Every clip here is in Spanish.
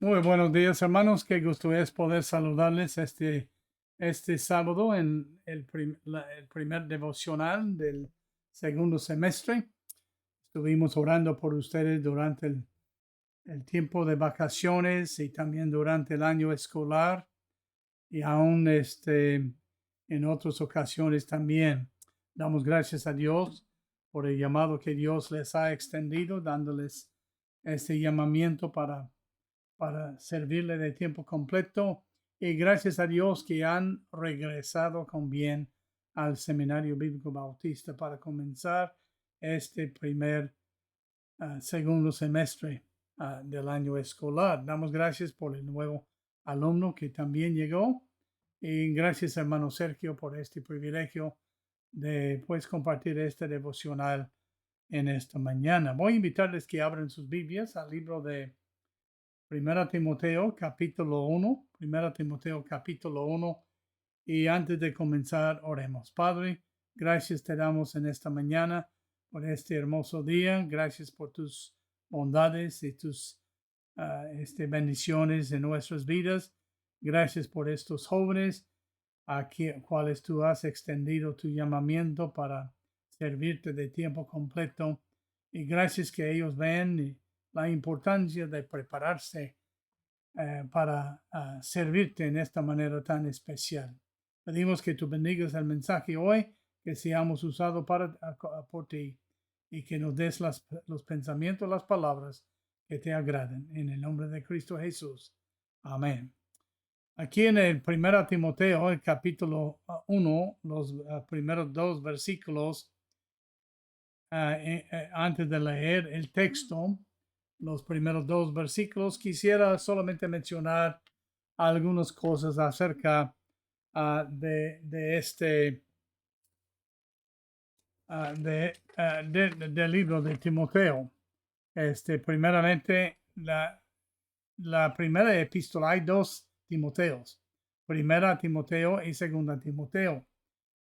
Muy buenos días, hermanos. Qué gusto es poder saludarles este sábado en el primer devocional del segundo semestre. Estuvimos orando por ustedes durante el tiempo de vacaciones y también durante el año escolar y aún en otras ocasiones también. Damos gracias a Dios por el llamado que Dios les ha extendido, dándoles este llamamiento para servirle de tiempo completo y gracias a Dios que han regresado con bien al Seminario Bíblico Bautista para comenzar este segundo semestre del año escolar. Damos gracias por el nuevo alumno que también llegó y gracias hermano Sergio por este privilegio de pues compartir este devocional en esta mañana. Voy a invitarles que abran sus Biblias al libro de Primera Timoteo capítulo 1, Primera Timoteo capítulo 1. Y antes de comenzar, oremos. Padre, gracias te damos en esta mañana por este hermoso día. Gracias por tus bondades y tus bendiciones en nuestras vidas. Gracias por estos jóvenes a cuales tú has extendido tu llamamiento para servirte de tiempo completo. Y gracias que ellos ven la importancia de prepararse para servirte en esta manera tan especial. Pedimos que tú bendigas el mensaje hoy, que seamos usados por ti y que nos des los pensamientos, las palabras que te agraden. En el nombre de Cristo Jesús. Amén. Aquí en el 1 Timoteo, el capítulo 1, los primeros dos versículos, antes de leer el texto, los primeros dos versículos, quisiera solamente mencionar algunas cosas acerca de este del libro de Timoteo. Primeramente, la primera epístola, hay dos Timoteos, primera Timoteo y segunda Timoteo.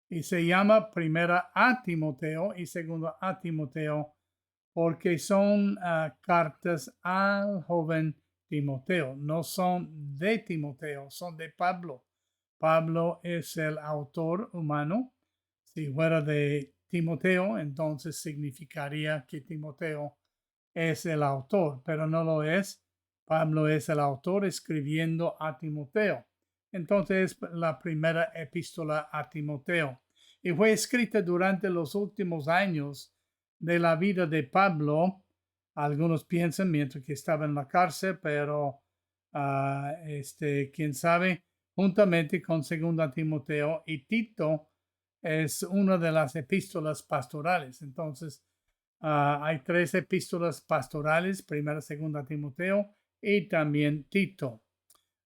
Y se llama primera a Timoteo y segunda a Timoteo porque son cartas al joven Timoteo, no son de Timoteo, son de Pablo. Pablo es el autor humano. Si fuera de Timoteo, entonces significaría que Timoteo es el autor, pero no lo es. Pablo es el autor escribiendo a Timoteo. Entonces, la primera epístola a Timoteo. Y fue escrita durante los últimos años de la vida de Pablo. Algunos piensan mientras que estaba en la cárcel, pero quién sabe, juntamente con Segunda Timoteo y Tito, es una de las epístolas pastorales. Entonces, hay tres epístolas pastorales, primera, segunda Timoteo y también Tito.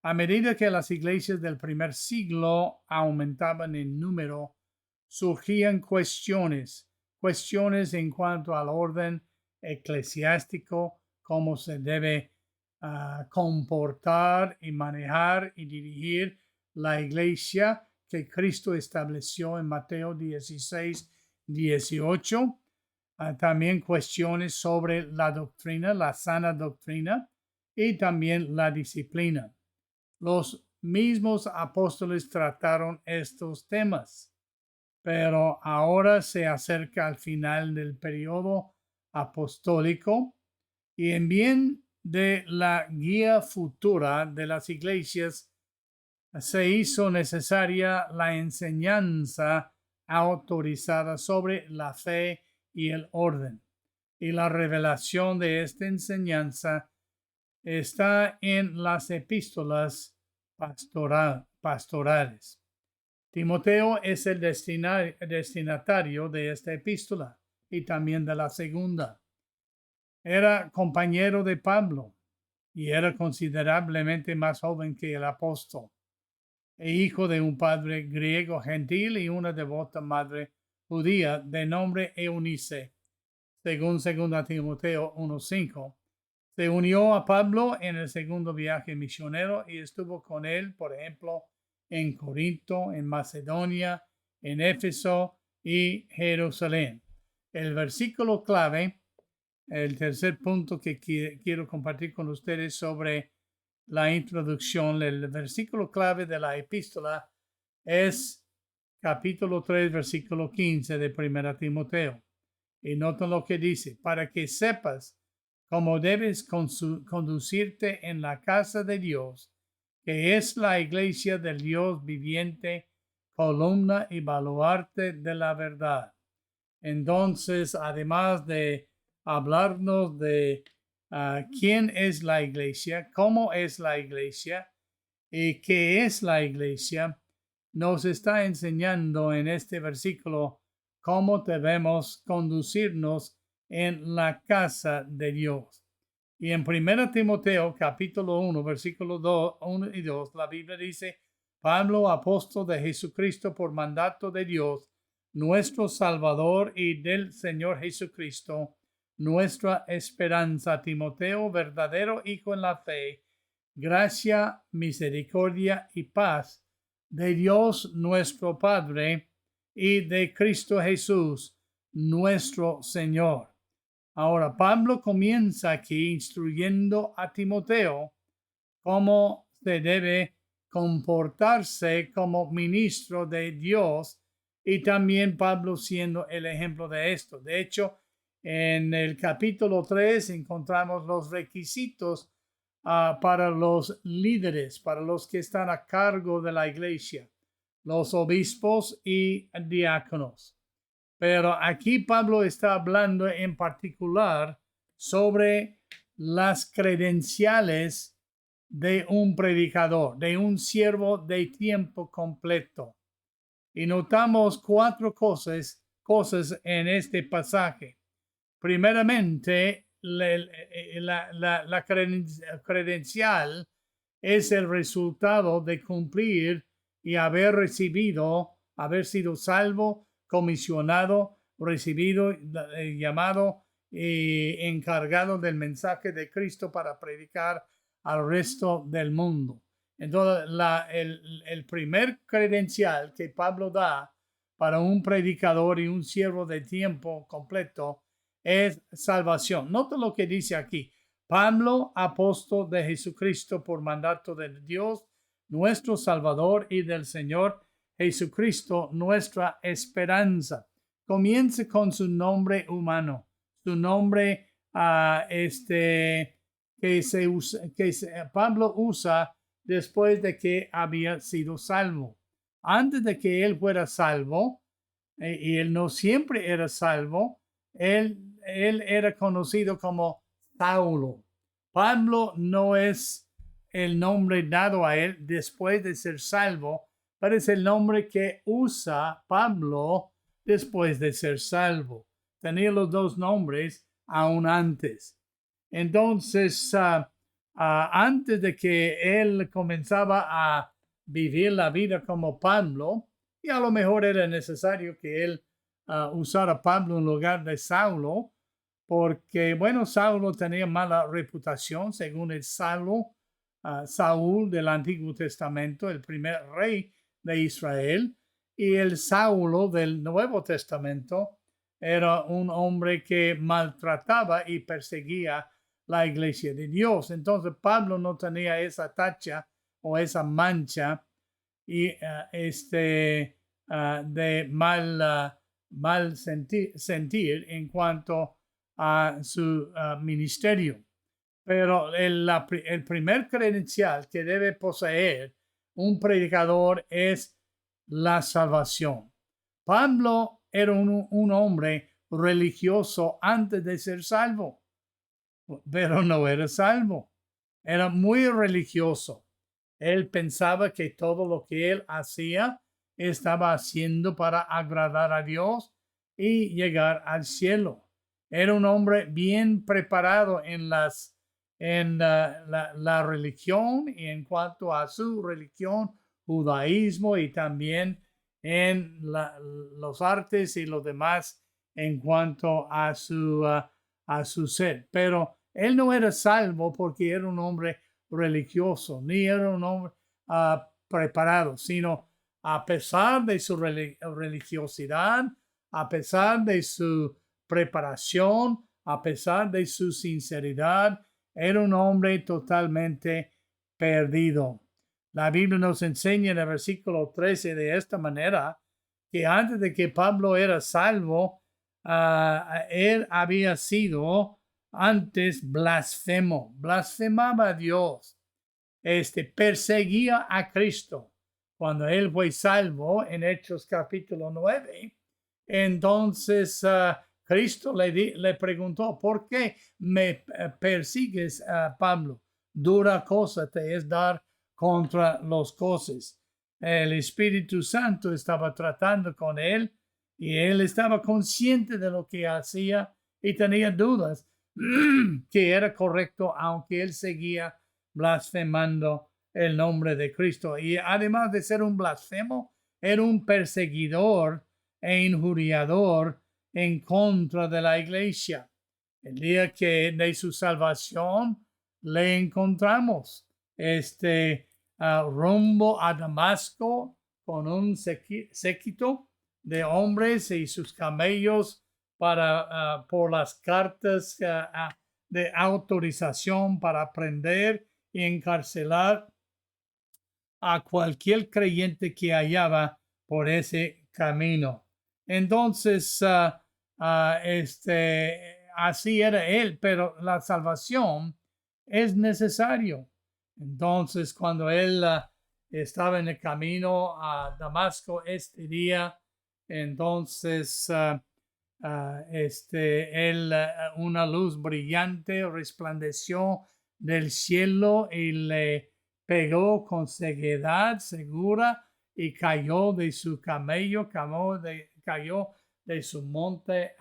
A medida que las iglesias del primer siglo aumentaban en número, surgían cuestiones en cuanto al orden eclesiástico, cómo se debe comportar y manejar y dirigir la iglesia que Cristo estableció en Mateo 16, 18. También cuestiones sobre la doctrina, la sana doctrina y también la disciplina. Los mismos apóstoles trataron estos temas, pero ahora se acerca al final del periodo apostólico y en bien de la guía futura de las iglesias se hizo necesaria la enseñanza autorizada sobre la fe y el orden. Y la revelación de esta enseñanza está en las epístolas pastorales. Timoteo es el destinatario de esta epístola y también de la segunda. Era compañero de Pablo y era considerablemente más joven que el apóstol, e hijo de un padre griego gentil y una devota madre judía de nombre Eunice, según 2 Timoteo 1:5. Se unió a Pablo en el segundo viaje misionero y estuvo con él, por ejemplo, en Corinto, en Macedonia, en Éfeso y Jerusalén. El versículo clave, el tercer punto que quiero compartir con ustedes sobre la introducción. El versículo clave de la epístola es capítulo 3, versículo 15 de Primera Timoteo. Y nota lo que dice, para que sepas cómo debes conducirte en la casa de Dios, que es la iglesia del Dios viviente, columna y baluarte de la verdad. Entonces, además de hablarnos de quién es la iglesia, cómo es la iglesia y qué es la iglesia, nos está enseñando en este versículo cómo debemos conducirnos en la casa de Dios. Y en 1 Timoteo capítulo 1, versículos 1 y 2, la Biblia dice, Pablo, apóstol de Jesucristo por mandato de Dios, nuestro Salvador y del Señor Jesucristo, nuestra esperanza, Timoteo, verdadero hijo en la fe, gracia, misericordia y paz de Dios nuestro Padre y de Cristo Jesús, nuestro Señor. Ahora, Pablo comienza aquí instruyendo a Timoteo cómo se debe comportarse como ministro de Dios y también Pablo siendo el ejemplo de esto. De hecho, en el capítulo 3 encontramos los requisitos para los líderes, para los que están a cargo de la iglesia, los obispos y diáconos. Pero aquí Pablo está hablando en particular sobre las credenciales de un predicador, de un siervo de tiempo completo. Y notamos cuatro cosas en este pasaje. Primeramente, la credencial es el resultado de cumplir y haber sido salvo, comisionado, recibido, llamado y encargado del mensaje de Cristo para predicar al resto del mundo. Entonces, el primer credencial que Pablo da para un predicador y un siervo de tiempo completo es salvación. Nota lo que dice aquí. Pablo, apóstol de Jesucristo por mandato de Dios, nuestro Salvador y del Señor Jesucristo, nuestra esperanza. Comience con su nombre humano, su nombre Pablo usa después de que había sido salvo. Antes de que él fuera salvo, y él no siempre era salvo, él era conocido como Saulo. Pablo no es el nombre dado a él después de ser salvo, pero es el nombre que usa Pablo después de ser salvo. Tenía los dos nombres aún antes. Entonces, antes de que él comenzaba a vivir la vida como Pablo, y a lo mejor era necesario que él usara Pablo en lugar de Saulo, porque, bueno, Saulo tenía mala reputación, según el Saúl del Antiguo Testamento, el primer rey de Israel, y el Saulo del Nuevo Testamento era un hombre que maltrataba y perseguía la iglesia de Dios. Entonces Pablo no tenía esa tacha o esa mancha y de mal sentir en cuanto a su ministerio. Pero el primer credencial que debe poseer un predicador es la salvación. Pablo era un hombre religioso antes de ser salvo, pero no era salvo. Era muy religioso. Él pensaba que todo lo que él hacía estaba haciendo para agradar a Dios y llegar al cielo. Era un hombre bien preparado en la religión y en cuanto a su religión, judaísmo y también en los artes y los demás en cuanto a su ser. Pero él no era salvo porque era un hombre religioso, ni era un hombre preparado, sino a pesar de su religiosidad, a pesar de su preparación, a pesar de su sinceridad, era un hombre totalmente perdido. La Biblia nos enseña en el versículo 13 de esta manera que antes de que Pablo era salvo, él había sido antes blasfemo, blasfemaba a Dios, perseguía a Cristo. Cuando él fue salvo en Hechos capítulo 9, entonces Cristo le preguntó, ¿por qué me persigues, Pablo? Dura cosa te es dar contra los cosas. El Espíritu Santo estaba tratando con él y él estaba consciente de lo que hacía y tenía dudas que era correcto, aunque él seguía blasfemando el nombre de Cristo. Y además de ser un blasfemo, era un perseguidor e injuriador en contra de la iglesia. El día que de su salvación le encontramos rumbo a Damasco con un séquito de hombres y sus camellos por las cartas de autorización para prender y encarcelar a cualquier creyente que hallaba por ese camino. Entonces, así era él, pero la salvación es necesario. Entonces, cuando él estaba en el camino a Damasco este día, entonces una luz brillante resplandeció del cielo y le pegó con ceguedad segura y cayó de su camello, cayó de su monte,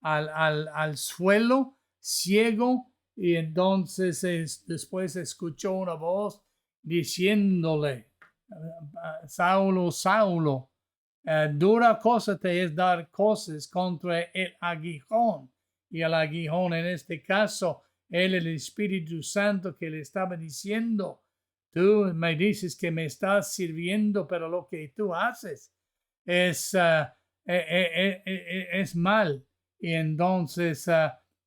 al suelo, ciego, y entonces después escuchó una voz diciéndole, Saulo, Saulo, dura cosa te es dar cosas contra el aguijón. Y el aguijón en este caso, el Espíritu Santo que le estaba diciendo, tú me dices que me estás sirviendo, pero lo que tú haces es mal. Y entonces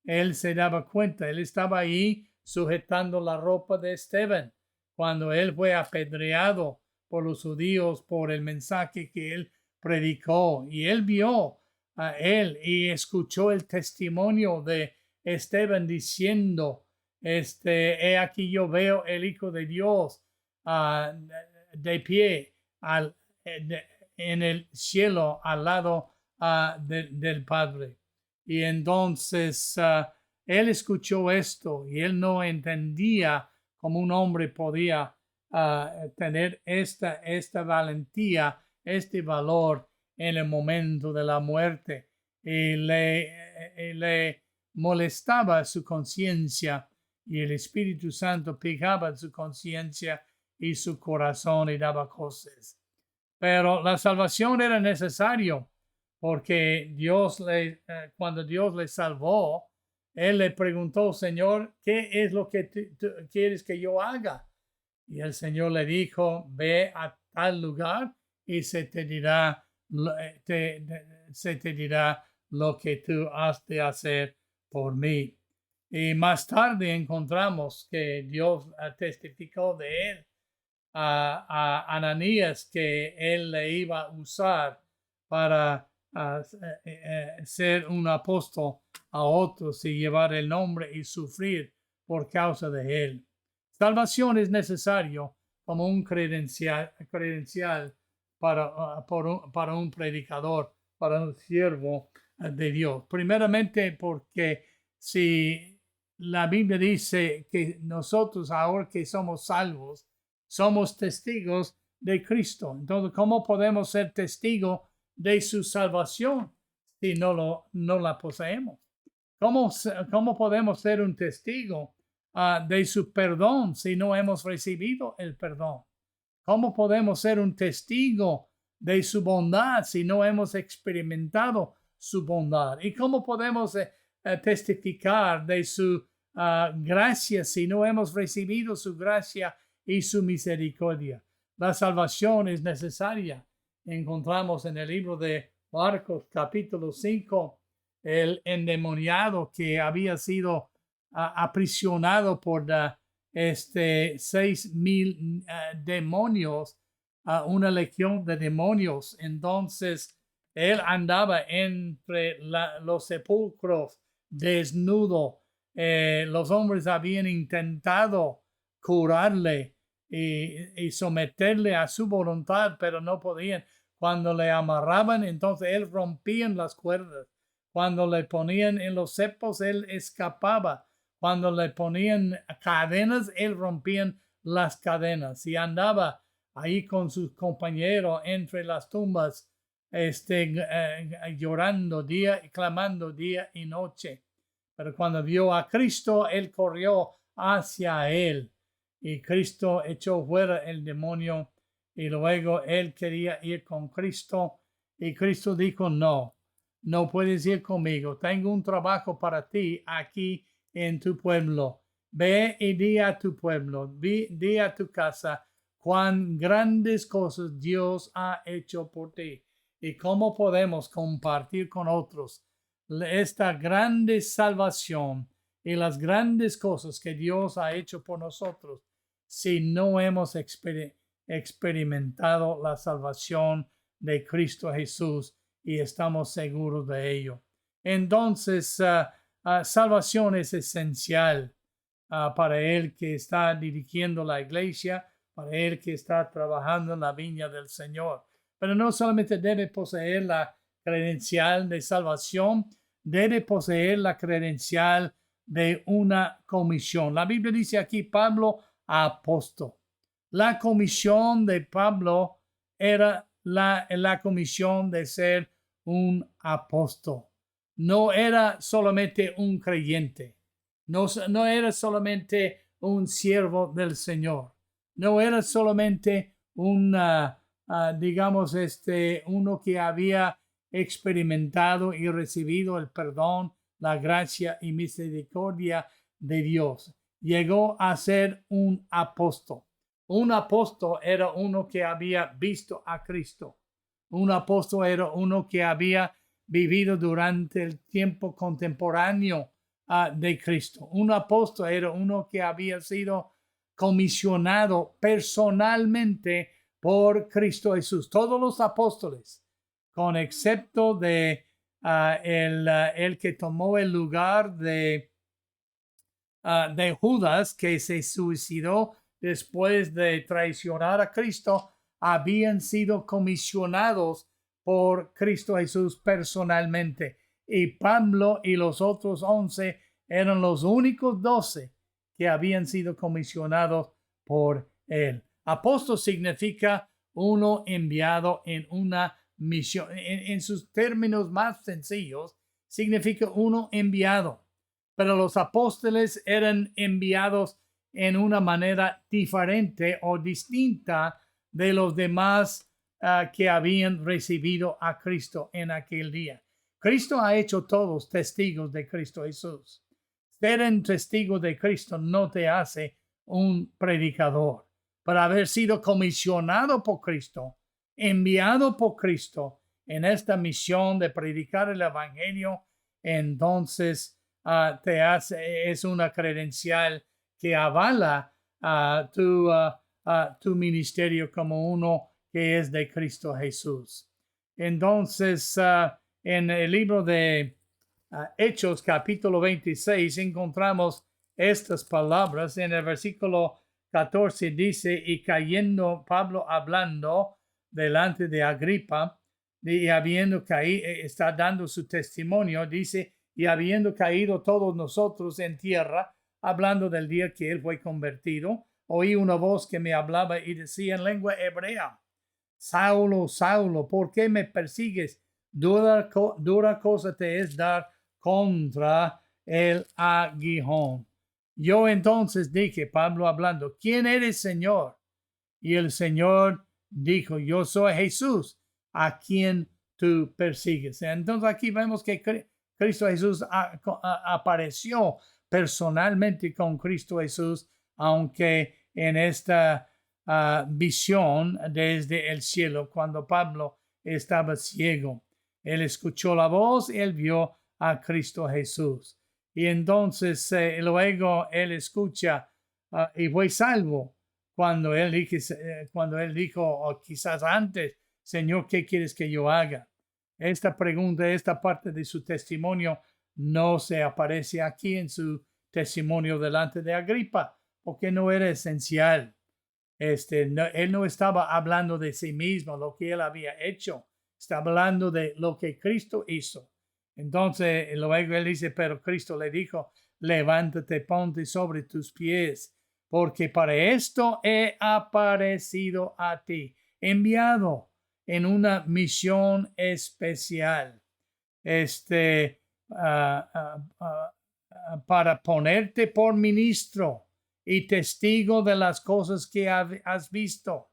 él se daba cuenta, él estaba ahí sujetando la ropa de Esteban cuando él fue apedreado por los judíos por el mensaje que él predicó, y él vio a él y escuchó el testimonio de Esteban diciendo, he aquí yo veo el Hijo de Dios de pie en el cielo al lado del Padre. Y entonces él escuchó esto y él no entendía cómo un hombre podía tener esta valentía, este valor en el momento de la muerte. Y le molestaba su conciencia y el Espíritu Santo pegaba su conciencia y su corazón y daba cosas. Pero la salvación era necesario porque cuando Dios le salvó, él le preguntó, Señor, ¿qué es lo que tú quieres que yo haga? Y el Señor le dijo, ve a tal lugar y se te dirá lo que tú has de hacer por mí. Y más tarde encontramos que Dios testificó de él a Ananías que él le iba a usar para ser un apóstol a otros y llevar el nombre y sufrir por causa de él. Salvación es necesario como un credencial para un predicador, para un siervo de Dios. Primeramente porque si la Biblia dice que nosotros ahora que somos salvos, somos testigos de Cristo. Entonces, ¿cómo podemos ser testigos de su salvación si no la poseemos? ¿Cómo podemos ser un testigo de su perdón si no hemos recibido el perdón? ¿Cómo podemos ser un testigo de su bondad si no hemos experimentado su bondad? ¿Y cómo podemos testificar de su gracia si no hemos recibido su gracia y su misericordia? La salvación es necesaria. Encontramos en el libro de Marcos capítulo 5 el endemoniado que había sido aprisionado por 6,000 demonios, una legión de demonios. Entonces, él andaba entre los sepulcros desnudo. Los hombres habían intentado curarle y someterle a su voluntad, pero no podían. Cuando le amarraban, entonces él rompían las cuerdas. Cuando le ponían en los cepos, él escapaba. Cuando le ponían cadenas, él rompían las cadenas y andaba ahí con sus compañeros entre las tumbas, llorando clamando día y noche. Pero cuando vio a Cristo, él corrió hacia él y Cristo echó fuera el demonio y luego él quería ir con Cristo y Cristo dijo, no puedes ir conmigo. Tengo un trabajo para ti aquí en tu pueblo. Ve y di a tu pueblo, di a tu casa cuán grandes cosas Dios ha hecho por ti y cómo podemos compartir con otros esta grande salvación y las grandes cosas que Dios ha hecho por nosotros si no hemos experimentado la salvación de Cristo Jesús y estamos seguros de ello. Entonces, salvación es esencial para el que está dirigiendo la iglesia, para el que está trabajando en la viña del Señor. Pero no solamente debe poseer la credencial de salvación, debe poseer la credencial de una comisión. La Biblia dice aquí, Pablo, apóstol. La comisión de Pablo era la comisión de ser un apóstol. No era solamente un creyente. No era solamente un siervo del Señor. No era solamente digamos, uno que había experimentado y recibido el perdón, la gracia y misericordia de Dios. Llegó a ser un apóstol. Un apóstol era uno que había visto a Cristo. Un apóstol era uno que había vivido durante el tiempo contemporáneo de Cristo. Un apóstol era uno que había sido comisionado personalmente por Cristo Jesús. Todos los apóstoles, con excepto de el que tomó el lugar de Judas, que se suicidó después de traicionar a Cristo, habían sido comisionados por Cristo Jesús personalmente. Y Pablo y los otros 11 eran los únicos 12 que habían sido comisionados por él. Apóstol significa uno enviado en una misión. En sus términos más sencillos, significa uno enviado. Pero los apóstoles eran enviados en una manera diferente o distinta de los demás que habían recibido a Cristo en aquel día. Cristo ha hecho todos testigos de Cristo Jesús. Ser un testigo de Cristo no te hace un predicador. Para haber sido comisionado por Cristo, enviado por Cristo en esta misión de predicar el evangelio, entonces es una credencial que avala tu ministerio como uno que es de Cristo Jesús. Entonces, en el libro de Hechos, capítulo 26, encontramos estas palabras. En el versículo 14 dice, y cayendo Pablo hablando delante de Agripa, y habiendo caído, está dando su testimonio, dice, y habiendo caído todos nosotros en tierra, hablando del día que él fue convertido, oí una voz que me hablaba y decía en lengua hebrea, Saulo, Saulo, ¿por qué me persigues? Dura cosa te es dar contra el aguijón. Yo entonces dije, Pablo hablando, ¿quién eres, Señor? Y el Señor dijo, yo soy Jesús, a quien tú persigues. Entonces aquí vemos que Cristo Jesús apareció personalmente con Cristo Jesús, aunque en esta visión desde el cielo, cuando Pablo estaba ciego, él escuchó la voz, él vio a Cristo Jesús. Y entonces luego él escucha y fue salvo cuando él dijo, o quizás antes, Señor, ¿qué quieres que yo haga? Esta pregunta, esta parte de su testimonio no se aparece aquí en su testimonio delante de Agripa, porque no era esencial. Él no estaba hablando de sí mismo, lo que él había hecho. Está hablando de lo que Cristo hizo. Entonces, luego él dice, pero Cristo le dijo, levántate, ponte sobre tus pies, porque para esto he aparecido a ti, enviado en una misión especial, para ponerte por ministro y testigo de las cosas que has visto.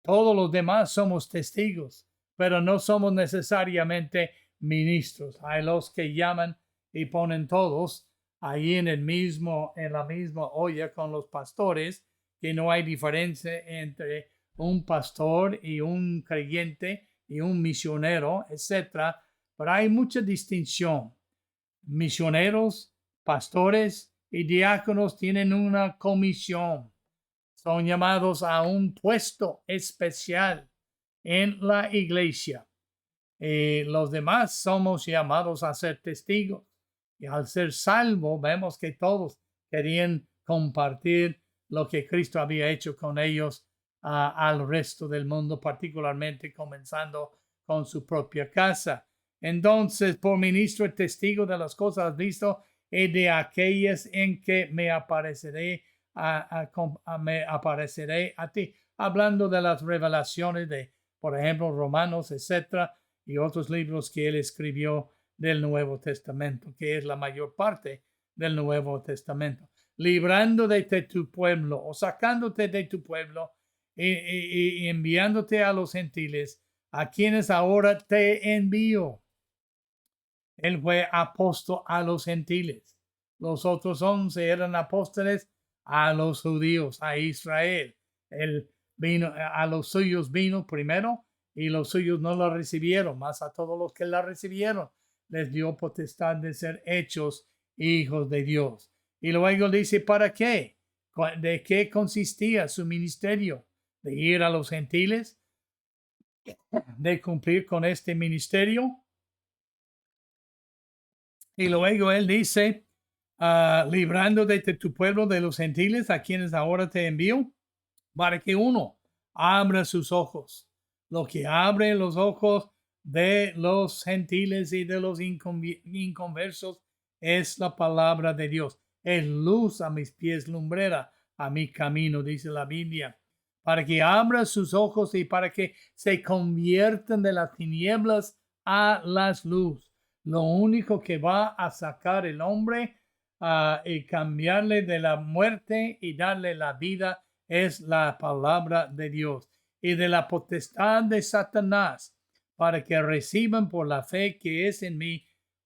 Todos los demás somos testigos, pero no somos necesariamente ministros. Hay los que llaman y ponen todos ahí en la misma olla con los pastores, que no hay diferencia entre un pastor y un creyente y un misionero, etcétera. Pero hay mucha distinción. Misioneros, pastores y diáconos tienen una comisión. Son llamados a un puesto especial en la iglesia. Los demás somos llamados a ser testigos. Y al ser salvo, vemos que todos querían compartir lo que Cristo había hecho con ellos al resto del mundo, particularmente comenzando con su propia casa. Entonces, por ministro y testigo de las cosas visto y de aquellas en que me apareceré a ti, hablando de las revelaciones de, por ejemplo, Romanos, etcétera, y otros libros que él escribió del Nuevo Testamento, que es la mayor parte del Nuevo Testamento, librándote de tu pueblo o sacándote de tu pueblo y enviándote a los gentiles, a quienes ahora te envío. Él fue apóstol a los gentiles. Los otros 11 eran apóstoles a los judíos, a Israel. Él vino, a los suyos vino primero y los suyos no lo recibieron, mas a todos los que la recibieron les dio potestad de ser hechos hijos de Dios. Y luego dice, ¿para qué? ¿De qué consistía su ministerio? ¿De ir a los gentiles? ¿De cumplir con este ministerio? Y luego él dice, librando de tu pueblo de los gentiles, a quienes ahora te envío, para que uno abra sus ojos. Lo que abre los ojos de los gentiles y de los inconversos es la palabra de Dios. Es luz a mis pies, lumbrera a mi camino, dice la Biblia. Para que abra sus ojos y para que se conviertan de las tinieblas a las luz. Lo único que va a sacar el hombre y cambiarle de la muerte y darle la vida es la palabra de Dios y de la potestad de Satanás, para que reciban por la fe que es en mí,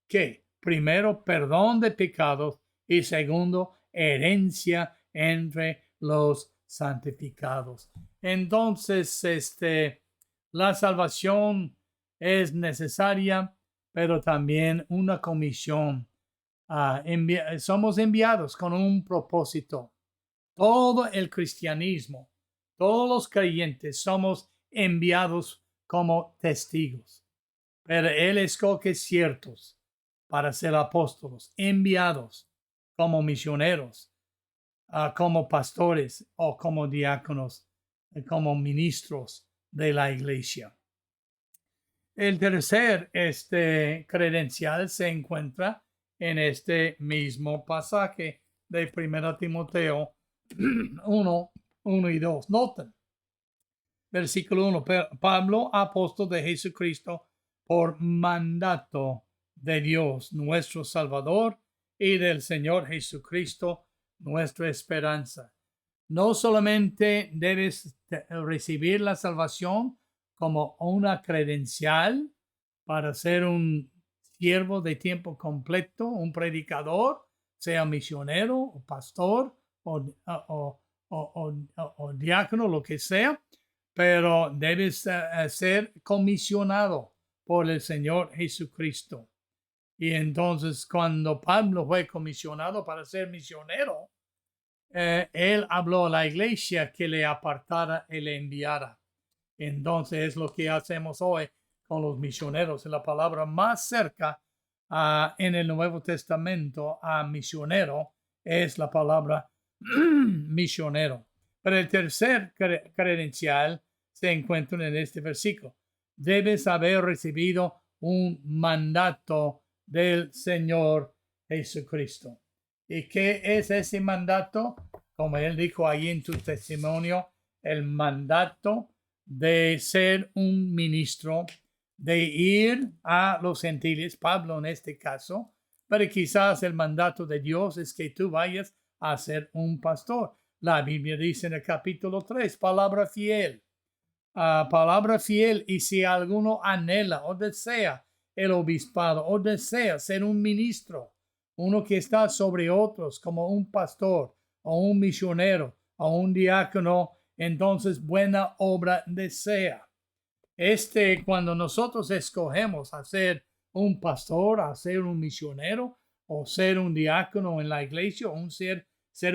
que primero perdón de pecados y segundo herencia entre los santificados. Entonces, la salvación es necesaria, pero también una comisión. Somos enviados con un propósito. Todo el cristianismo, todos los creyentes somos enviados como testigos. Pero él escoge ciertos para ser apóstolos, enviados como misioneros, como pastores o como diáconos, como ministros de la iglesia. El tercer credencial se encuentra en este mismo pasaje de 1 Timoteo 1, 1 y 2. Noten, versículo 1, Pablo, apóstol de Jesucristo, por mandato de Dios, nuestro Salvador, y del Señor Jesucristo, nuestra esperanza. No solamente debes recibir la salvación como una credencial para ser un siervo de tiempo completo, un predicador, sea misionero o pastor o diácono, lo que sea, pero debes ser comisionado por el Señor Jesucristo. Y entonces cuando Pablo fue comisionado para ser misionero, él habló a la iglesia que le apartara y le enviara. Entonces es lo que hacemos hoy con los misioneros. La palabra más cerca en el Nuevo Testamento a misionero es la palabra misionero. Pero el tercer credencial se encuentra en este versículo. Debes haber recibido un mandato del Señor Jesucristo. ¿Y qué es ese mandato? Como él dijo ahí en su testimonio, el mandato de ser un ministro, de ir a los gentiles, Pablo en este caso, pero quizás el mandato de Dios es que tú vayas a ser un pastor. La Biblia dice en el capítulo 3, palabra fiel. Palabra fiel, y si alguno anhela o desea el obispado o desea ser un ministro, uno que está sobre otros como un pastor o un misionero o un diácono, entonces buena obra desea. Cuando nosotros escogemos a ser un pastor, a ser un misionero o ser un diácono en la iglesia o ser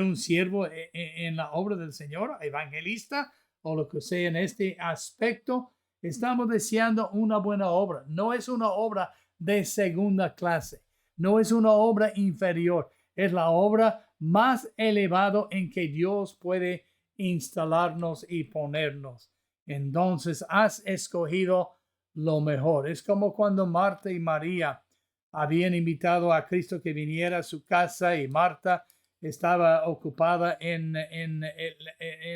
un siervo en la obra del Señor, evangelista o lo que sea en este aspecto, estamos deseando una buena obra. No es una obra de segunda clase, no es una obra inferior, es la obra más elevada en que Dios puede instalarnos y ponernos. Entonces has escogido lo mejor. Es como cuando Marta y María habían invitado a Cristo que viniera a su casa y Marta estaba ocupada en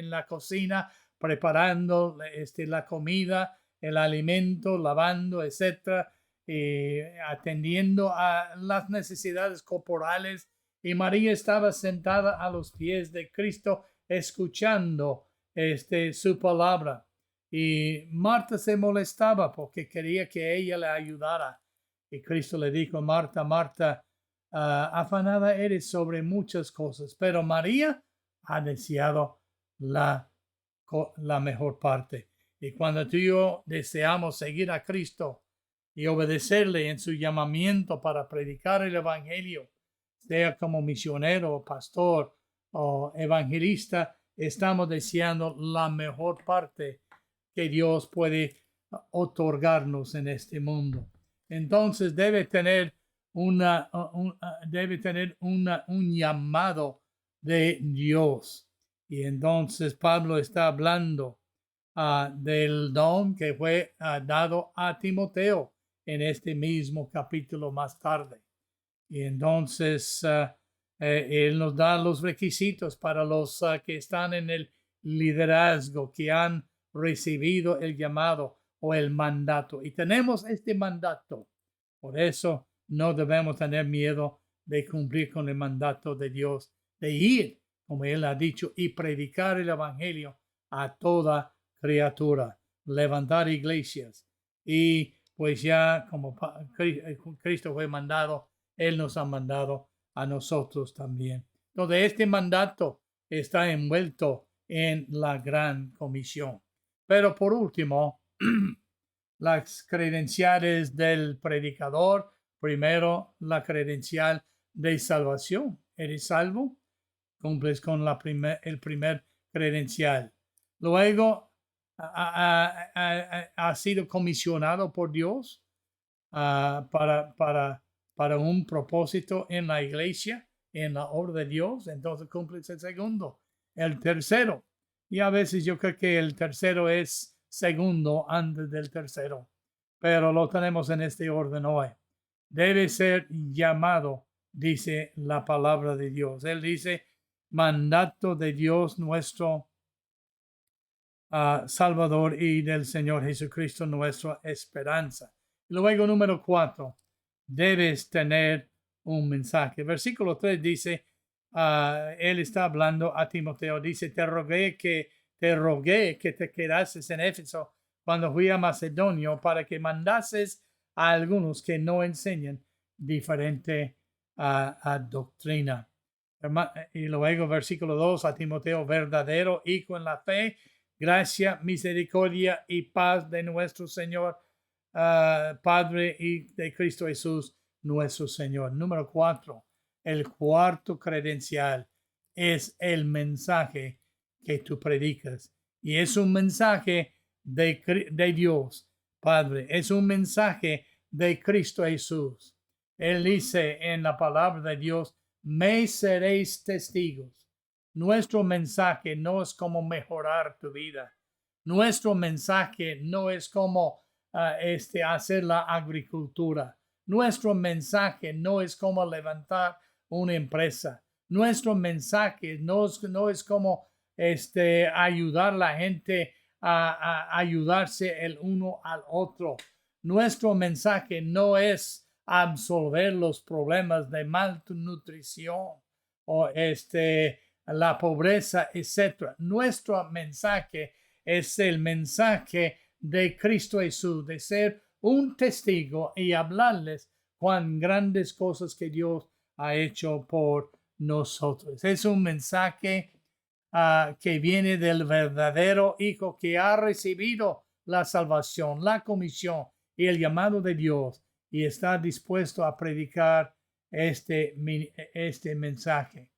la cocina preparando la comida, el alimento, lavando, etcétera, atendiendo a las necesidades corporales. Y María estaba sentada a los pies de Cristo escuchando su palabra. Y Marta se molestaba porque quería que ella le ayudara. Y Cristo le dijo, Marta, Marta, afanada eres sobre muchas cosas, pero María ha deseado la mejor parte. Y cuando tú y yo deseamos seguir a Cristo y obedecerle en su llamamiento para predicar el Evangelio, sea como misionero, pastor o evangelista, estamos deseando la mejor parte que Dios puede otorgarnos en este mundo. Entonces debe tener un llamado de Dios. Y entonces Pablo está hablando del don que fue dado a Timoteo en este mismo capítulo más tarde. Y entonces él nos da los requisitos para los que están en el liderazgo, que han recibido el llamado o el mandato. Y tenemos este mandato. Por eso no debemos tener miedo de cumplir con el mandato de Dios, de ir, como él ha dicho, y predicar el evangelio a toda criatura, levantar iglesias. Y pues ya como Cristo fue mandado, él nos ha mandado a nosotros también. Entonces, este mandato está envuelto en la gran comisión. Pero por último, las credenciales del predicador. Primero, la credencial de salvación. ¿Eres salvo? Cumples con el primer credencial. Luego, ha sido comisionado por Dios para un propósito en la iglesia, en la obra de Dios. Entonces cumples el segundo. El tercero. Y a veces yo creo que el tercero es segundo antes del tercero, pero lo tenemos en este orden hoy. Debe ser llamado, dice la palabra de Dios. Él dice, mandato de Dios nuestro Salvador y del Señor Jesucristo nuestra esperanza. Luego, número 4, debes tener un mensaje. Versículo 3 dice, él está hablando a Timoteo, dice, te rogué que te quedases en Éfeso cuando fui a Macedonia para que mandases a algunos que no enseñan diferente doctrina. Y luego versículo 2, a Timoteo, verdadero hijo en la fe, gracia, misericordia y paz de nuestro Señor, Padre y de Cristo Jesús, nuestro Señor. Número 4, el cuarto credencial. es el mensaje que tú predicas. Y es un mensaje de Dios, Padre. Es un mensaje de Cristo Jesús. Él dice en la palabra de Dios, me seréis testigos. Nuestro mensaje no es como mejorar tu vida. Nuestro mensaje no es como hacer la agricultura. Nuestro mensaje no es como levantar una empresa. Nuestro mensaje no es como ayudar a la gente a ayudarse el uno al otro. Nuestro mensaje no es absolver los problemas de malnutrición o la pobreza, etc. Nuestro mensaje es el mensaje de Cristo Jesús, de ser un testigo y hablarles cuán grandes cosas que Dios ha hecho por nosotros. Es un mensaje que viene del verdadero Hijo que ha recibido la salvación, la comisión y el llamado de Dios y está dispuesto a predicar este mensaje.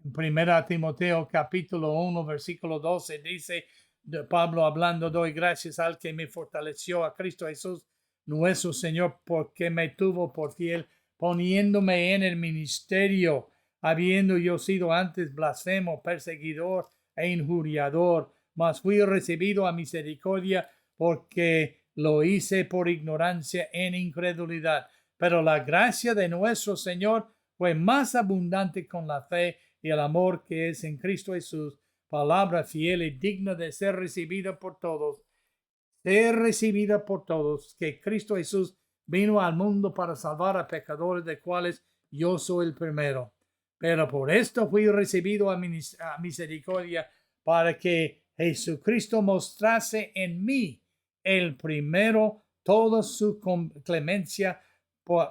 En 1 Timoteo capítulo 1 versículo 12 dice de Pablo hablando, doy gracias al que me fortaleció, a Cristo Jesús nuestro Señor, porque me tuvo por fiel, poniéndome en el ministerio, habiendo yo sido antes blasfemo, perseguidor e injuriador, mas fui recibido a misericordia porque lo hice por ignorancia en incredulidad. Pero la gracia de nuestro Señor fue más abundante con la fe y el amor que es en Cristo Jesús, palabra fiel y digna de ser recibida por todos, que Cristo Jesús vino al mundo para salvar a pecadores, de cuales yo soy el primero. Pero por esto fui recibido a misericordia, para que Jesucristo mostrase en mí el primero toda su clemencia,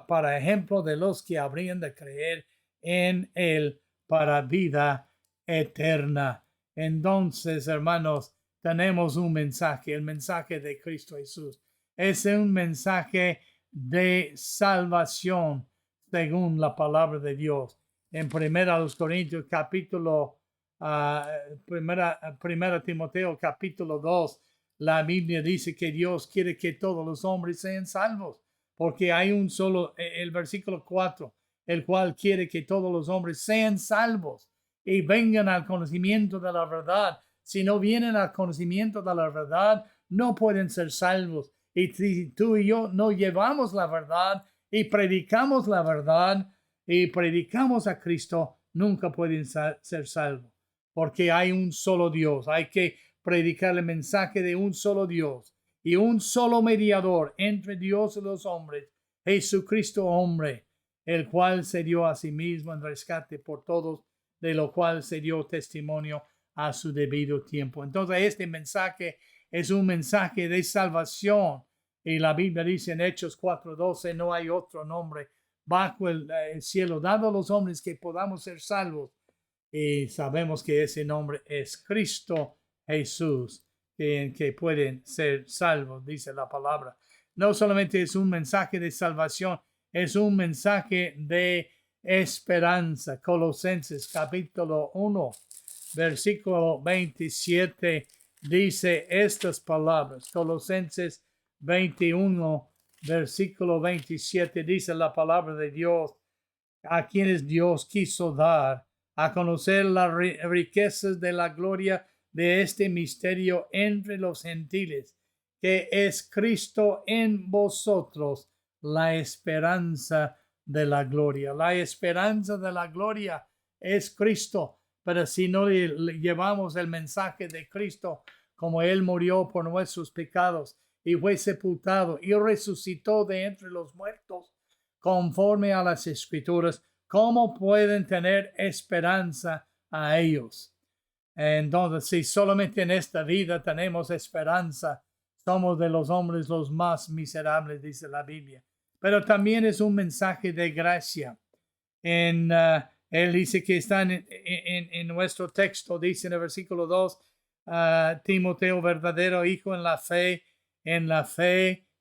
para ejemplo de los que habrían de creer en él para vida eterna. Entonces, hermanos, tenemos un mensaje, el mensaje de Cristo Jesús. Es un mensaje de salvación según la palabra de Dios. En 1 Corintios capítulo, primera Timoteo capítulo 2, la Biblia dice que Dios quiere que todos los hombres sean salvos, porque hay un solo, el versículo 4, el cual quiere que todos los hombres sean salvos y vengan al conocimiento de la verdad. Si no vienen al conocimiento de la verdad, no pueden ser salvos. Y si tú y yo no llevamos la verdad y predicamos la verdad y predicamos a Cristo, nunca pueden ser salvos, porque hay un solo Dios. Hay que predicar el mensaje de un solo Dios y un solo mediador entre Dios y los hombres, Jesucristo hombre, el cual se dio a sí mismo en rescate por todos, de lo cual se dio testimonio a su debido tiempo. Entonces, este mensaje es un mensaje de salvación. Y la Biblia dice en Hechos 4:12, no hay otro nombre bajo el cielo dado a los hombres que podamos ser salvos. Y sabemos que ese nombre es Cristo Jesús, en que pueden ser salvos, dice la palabra. No solamente es un mensaje de salvación, es un mensaje de esperanza. Colosenses capítulo 1, versículo 27 dice estas palabras. Colosenses 21, versículo 27 dice la palabra de Dios, a quienes Dios quiso dar a conocer las riquezas de la gloria de este misterio entre los gentiles, que es Cristo en vosotros, la esperanza de la gloria. La esperanza de la gloria es Cristo, pero si no le llevamos el mensaje de Cristo, como Él murió por nuestros pecados y fue sepultado y resucitó de entre los muertos, conforme a las Escrituras, ¿cómo pueden tener esperanza a ellos? Entonces, si solamente en esta vida tenemos esperanza, somos de los hombres los más miserables, dice la Biblia. Pero también es un mensaje de gracia. Él dice que está en nuestro texto, dice en el versículo 2, Timoteo, verdadero hijo en la fe,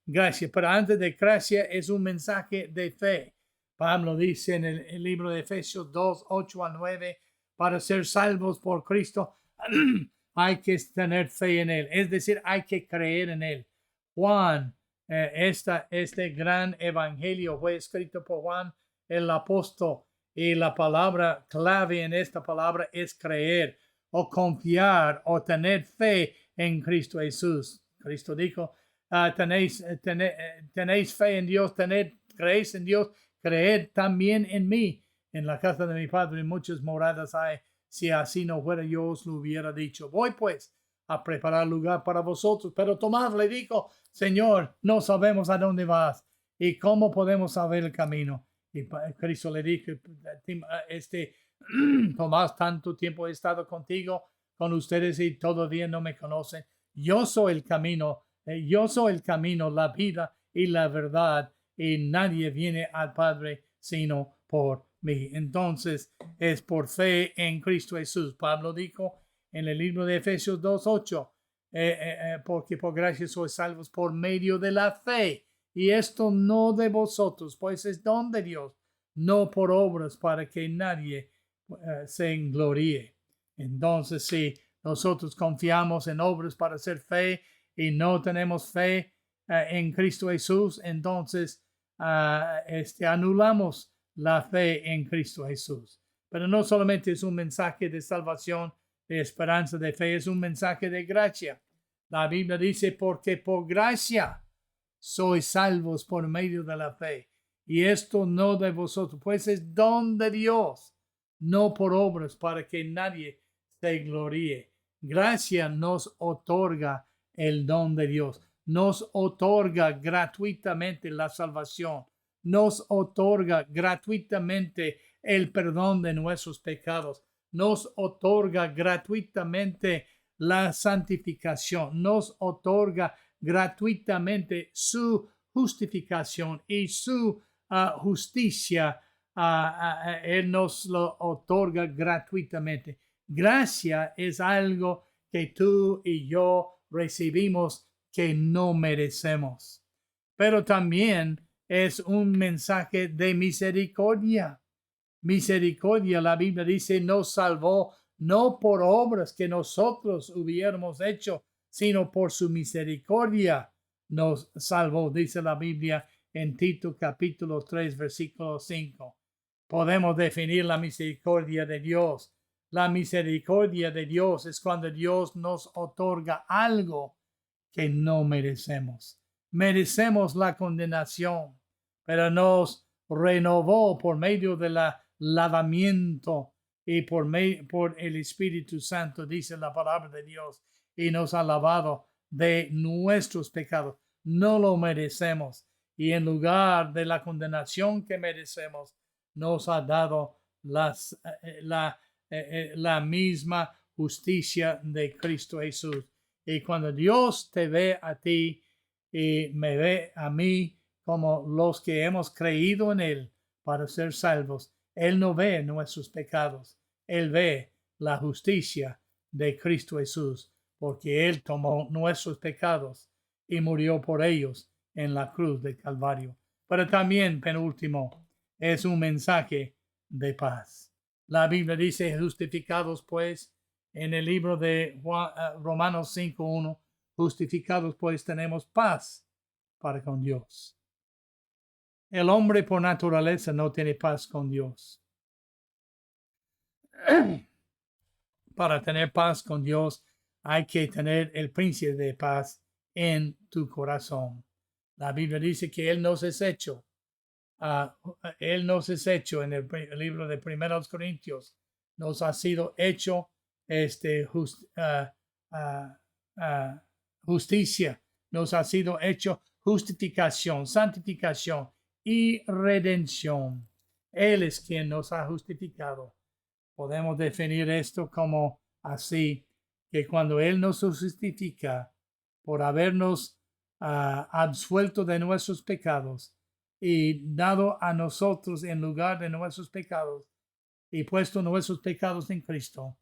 gracia. Pero antes de gracia es un mensaje de fe. Pablo dice en el libro de Efesios 2, 8 a 9, para ser salvos por Cristo, hay que tener fe en Él. Es decir, hay que creer en Él. Juan, este gran evangelio fue escrito por Juan el apóstol, y la palabra clave en esta palabra es creer o confiar o tener fe en Cristo Jesús. Cristo dijo, tenéis fe en Dios, creéis en Dios, creed también en mí. En la casa de mi Padre muchas moradas hay. Si así no fuera, yo os lo hubiera dicho. Voy pues a preparar lugar para vosotros. Pero Tomás le dijo, Señor, no sabemos a dónde vas y cómo podemos saber el camino. Y Cristo le dijo, Tomás, tanto tiempo he estado contigo, con ustedes, y todavía no me conocen. Yo soy el camino, la vida y la verdad, y nadie viene al Padre sino por mí. Entonces, es por fe en Cristo Jesús. Pablo dijo en el libro de Efesios 2:8, porque por gracia sois salvos por medio de la fe. Y esto no de vosotros, pues es don de Dios, no por obras, para que nadie se engloríe. Entonces, si nosotros confiamos en obras para hacer fe y no tenemos fe en Cristo Jesús, entonces anulamos la fe en Cristo Jesús. Pero no solamente es un mensaje de salvación, de esperanza, de fe, es un mensaje de gracia. La Biblia dice, porque por gracia sois salvos por medio de la fe. Y esto no de vosotros, pues es don de Dios, no por obras, para que nadie se gloríe. Gracia nos otorga el don de Dios, nos otorga gratuitamente la salvación, nos otorga gratuitamente el perdón de nuestros pecados, nos otorga gratuitamente la santificación, nos otorga gratuitamente su justificación y su justicia. Él nos lo otorga gratuitamente. Gracia es algo que tú y yo recibimos que no merecemos, pero también es un mensaje de misericordia. Misericordia, la Biblia dice, nos salvó no por obras que nosotros hubiéramos hecho, sino por su misericordia nos salvó, dice la Biblia en Tito capítulo 3, versículo 5. Podemos definir la misericordia de Dios. La misericordia de Dios es cuando Dios nos otorga algo que no merecemos. Merecemos la condenación, pero nos renovó por medio de la lavamiento y por el Espíritu Santo, dice la palabra de Dios, y nos ha lavado de nuestros pecados. No lo merecemos, y en lugar de la condenación que merecemos, nos ha dado la misma justicia de Cristo Jesús. Y cuando Dios te ve a ti y me ve a mí como los que hemos creído en Él para ser salvos, Él no ve nuestros pecados, Él ve la justicia de Cristo Jesús, porque Él tomó nuestros pecados y murió por ellos en la cruz del Calvario. Pero también, penúltimo, es un mensaje de paz. La Biblia dice, justificados pues, en el libro de Romanos 5:1, justificados pues tenemos paz para con Dios. El hombre por naturaleza no tiene paz con Dios. Para tener paz con Dios hay que tener el príncipe de paz en tu corazón. La Biblia dice que Él nos es hecho. Él nos es hecho en el libro de 1 Corintios. Nos ha sido hecho justicia. Nos ha sido hecho justificación, santificación y redención. Él es quien nos ha justificado. Podemos definir esto como así, que cuando Él nos justifica por habernos absuelto de nuestros pecados y dado a nosotros en lugar de nuestros pecados y puesto nuestros pecados en Cristo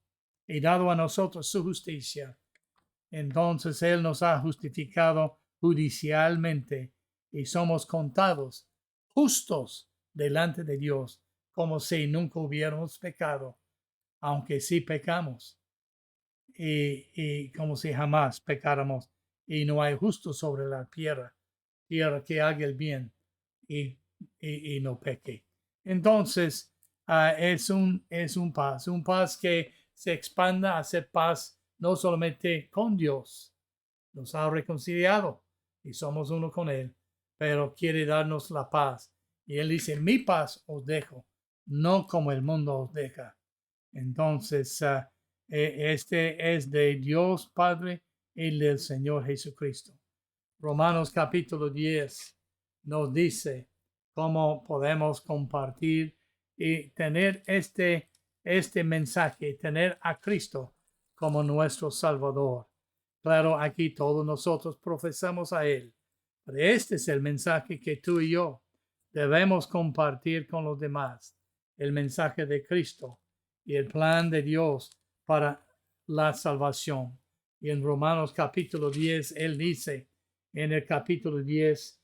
y dado a nosotros su justicia, entonces Él nos ha justificado judicialmente y somos contados justos delante de Dios como si nunca hubiéramos pecado. aunque sí pecamos, y como si jamás pecáramos, y no hay justo sobre la tierra que haga el bien y, y no peque. Entonces, es un paz que se expanda a hacer paz no solamente con Dios, nos ha reconciliado y somos uno con Él, pero quiere darnos la paz. Y Él dice, mi paz os dejo, no como el mundo os deja. Entonces, este es de Dios Padre y del Señor Jesucristo. Romanos capítulo 10 nos dice cómo podemos compartir y tener este mensaje, tener a Cristo como nuestro Salvador. Claro, aquí todos nosotros profesamos a Él, pero este es el mensaje que tú y yo debemos compartir con los demás, el mensaje de Cristo y el plan de Dios para la salvación. Y en Romanos capítulo 10, Él dice, en el capítulo 10,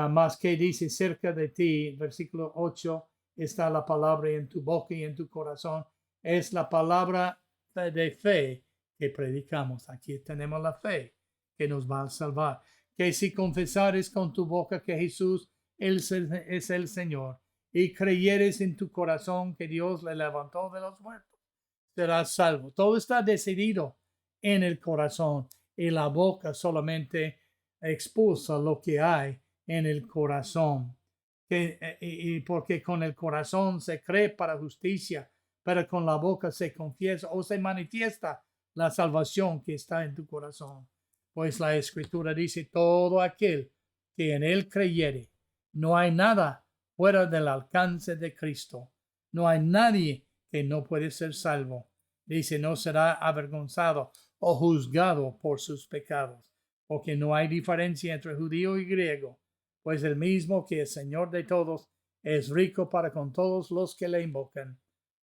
más que dice cerca de ti, versículo 8, está la palabra en tu boca y en tu corazón. Es la palabra de fe que predicamos. Aquí tenemos la fe que nos va a salvar. Que si confesares con tu boca que Jesús es el Señor y creyeres en tu corazón que Dios le levantó de los muertos, serás salvo. Todo está decidido en el corazón y la boca solamente expulsa lo que hay en el corazón. Y porque con el corazón se cree para justicia, pero con la boca se confiesa o se manifiesta la salvación que está en tu corazón. Pues la Escritura dice, todo aquel que en él creyere, no hay nada fuera del alcance de Cristo. No hay nadie que no puede ser salvo. Dice, no será avergonzado o juzgado por sus pecados, porque no hay diferencia entre judío y griego, pues el mismo que es Señor de todos es rico para con todos los que le invocan,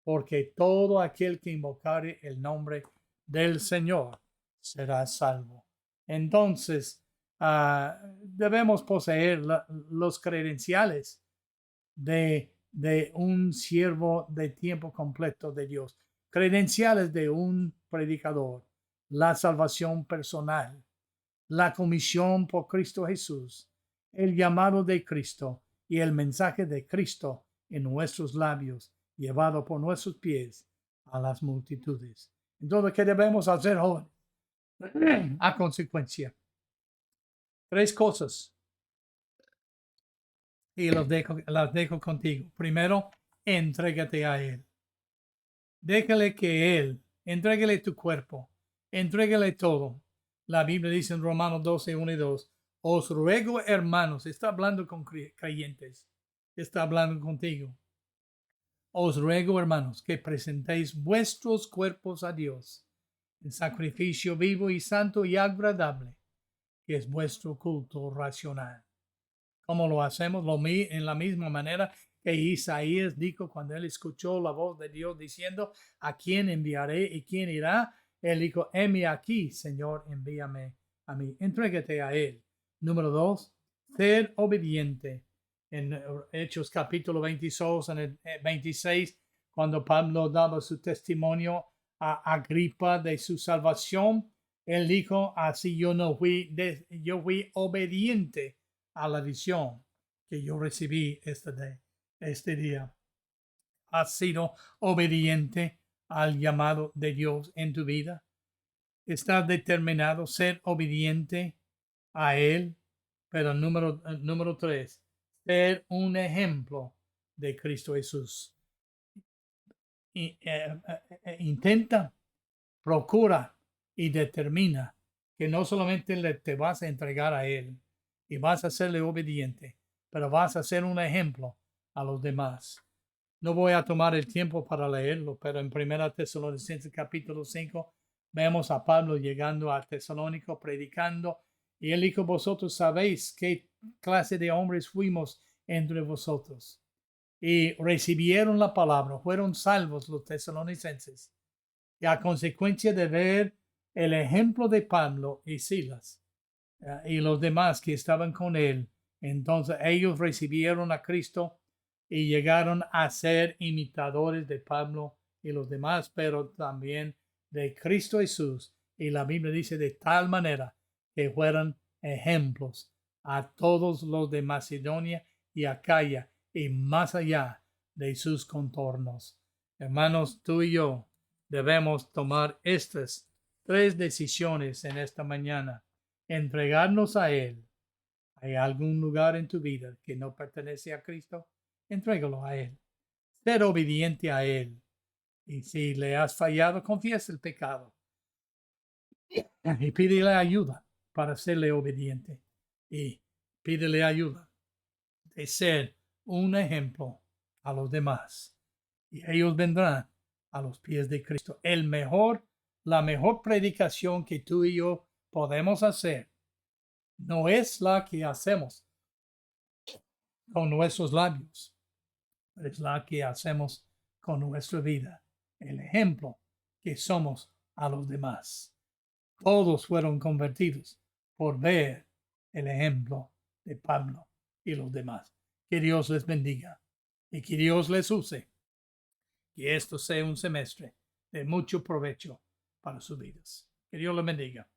porque todo aquel que invocare el nombre del Señor será salvo. Entonces, debemos poseer los credenciales de un siervo de tiempo completo de Dios, credenciales de un predicador, la salvación personal, la comisión por Cristo Jesús, el llamado de Cristo y el mensaje de Cristo en nuestros labios, llevado por nuestros pies a las multitudes. Entonces, ¿qué debemos hacer, jóvenes? A consecuencia, tres cosas y las dejo contigo. Primero, entrégate a Él. Déjale que Él, entrégale tu cuerpo, entrégale todo. La Biblia dice en Romanos 12, 1 y 2, os ruego, hermanos, está hablando con creyentes, está hablando contigo. Os ruego, hermanos, que presentéis vuestros cuerpos a Dios en sacrificio vivo y santo y agradable, que es vuestro culto racional. ¿Cómo lo hacemos? En la misma manera que Isaías dijo cuando él escuchó la voz de Dios diciendo, ¿a quién enviaré y quién irá? Él dijo, heme aquí, Señor, envíame a mí. Entrégate a Él. Número 2, ser obediente. En Hechos capítulo 26, en el 26, cuando Pablo daba su testimonio a Agripa de su salvación, él dijo, así yo fui obediente a la visión que yo recibí este día. ¿Has sido obediente al llamado de Dios en tu vida? ¿Estás determinado a ser obediente a Él? Pero número 3, ser un ejemplo de Cristo Jesús. Intenta, procura y determina que no solamente te vas a entregar a Él y vas a serle obediente, pero vas a ser un ejemplo a los demás. No voy a tomar el tiempo para leerlo, pero en 1 Tesalonicenses capítulo 5 vemos a Pablo llegando a Tesalónico predicando y él dijo, vosotros sabéis qué clase de hombres fuimos entre vosotros. Y recibieron la palabra, fueron salvos los tesalonicenses. Y a consecuencia de ver el ejemplo de Pablo y Silas y los demás que estaban con él, entonces ellos recibieron a Cristo y llegaron a ser imitadores de Pablo y los demás, pero también de Cristo Jesús. Y la Biblia dice de tal manera que fueran ejemplos a todos los de Macedonia y Acaya y más allá de sus contornos. Hermanos, tú y yo debemos tomar estas tres decisiones en esta mañana. Entregarnos a Él. ¿Hay algún lugar en tu vida que no pertenece a Cristo? Entrégalo a Él. Ser obediente a Él. Y si le has fallado, confiesa el pecado y pídele ayuda para serle obediente. Y pídele ayuda de ser un ejemplo a los demás. Y ellos vendrán a los pies de Cristo. La mejor predicación que tú y yo podemos hacer no es la que hacemos con nuestros labios, es la que hacemos con nuestra vida, el ejemplo que somos a los demás. Todos fueron convertidos por ver el ejemplo de Pablo y los demás. Que Dios les bendiga y que Dios les use. Que esto sea un semestre de mucho provecho para sus vidas. Que Dios les bendiga.